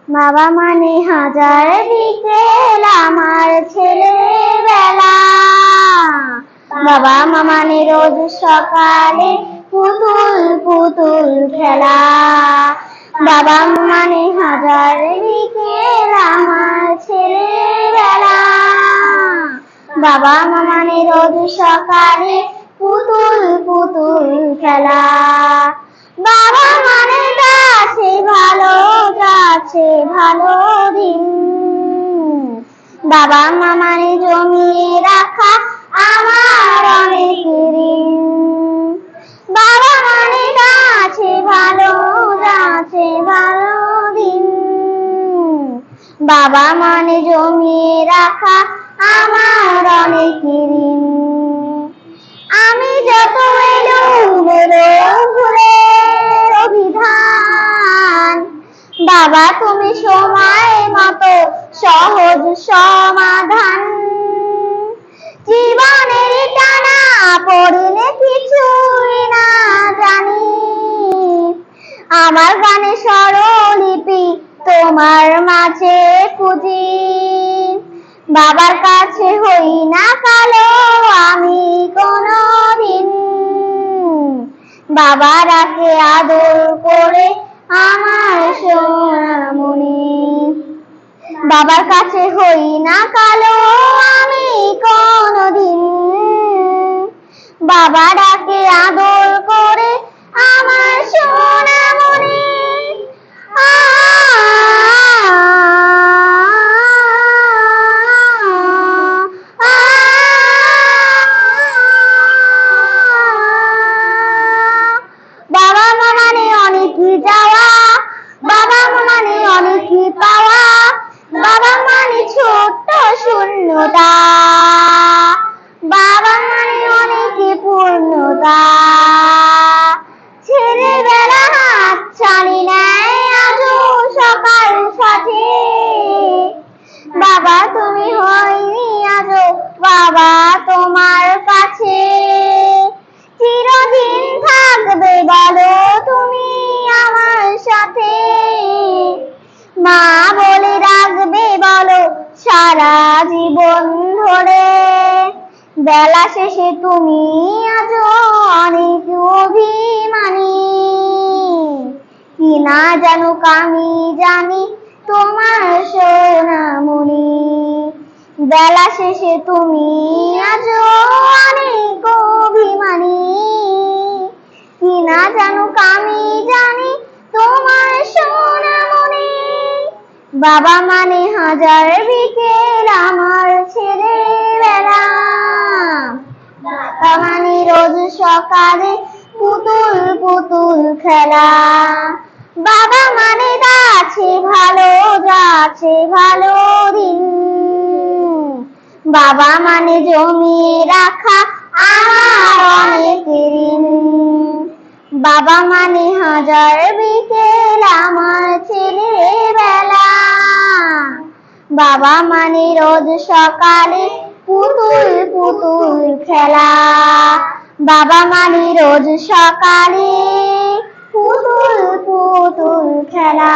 বাবা মানে হাজার বিকেল আমার ছেলেবেলা, বাবা মানে রোজ সকালে পুতুল পুতুল খেলা। বাবা মানে হাজার বিকেল আমার ছেলেবেলা, বাবা মানে রোজ সকালে পুতুল পুতুল খেলা। বাবা মানে যাচ্ছে ভালো, যাচ্ছে ভালো দিন, বাবা মানে জমিয়ে রাখা আমার অনেক ঋণ। বাবা মানে যাচ্ছে ভালো, যাচ্ছে ভালো দিন, বাবা মানে জমিয়ে রাখা আমার অনেক ঋণ। আমি যত এলোমেলো ভুলের অভিধান, বাবা তুমি সময় মতো সহজ সমাধান। জীবনের টানা পড়লে কিছুই না জানি, আমার গানে স্বরলিপি তোমার মাঝে খুঁজি। বাবার কাছে হই না কালো আমি কোনদিন, বাবা রাখে আদর করে আমার সোনামণি। বাবার কাছে হই না কালো আমি কোনদিন, বাবা রাখে আদর করে আমার সোনামণি। বাবা মানে অনেকই যাওয়া, বাবা মানে অনেকই পাওয়া, বাবা মানে ছোট্ট শূন্যতা, বাবা মানে অনেকই পূর্ণতা। ছেলেবেলা হাত ছানি নেয় আজও সকাল সাথে, বাবা তুমি হয়নি আজও বাবা তোমার কাছে। চিরদিন থাকবে বলো তুমি আমার সাথে, মা বলে রাখবে বলো সারা জীবন ধরে। বেলা শেষে তুমি আজও অনেক অভিমানী, কি না জানুক আমি জানি তোমার সোনামণি। বেলা শেষে তুমি আজও অনেক অভিমানী, কি না জানুক আমি জানি তোমার সোনামণি। বাবা মানে হাজার বিকেল আমার ছেলেবেলা, বাবা মানে রোজ সকালে পুতুল পুতুল খেলা। বাবা মানে যাচ্ছে ভালো, যাচ্ছে ভালো দিন, বাবা মানে জমিয়ে রাখা আমার অনেক ঋণ। বাবা মানে হাজার বিকেল আমার ছেলেবেলা, বাবা মানে রোজ সকালে পুতুল পুতুল খেলা। বাবা মানে রোজ সকালে পুতুল পুতুল খেলা।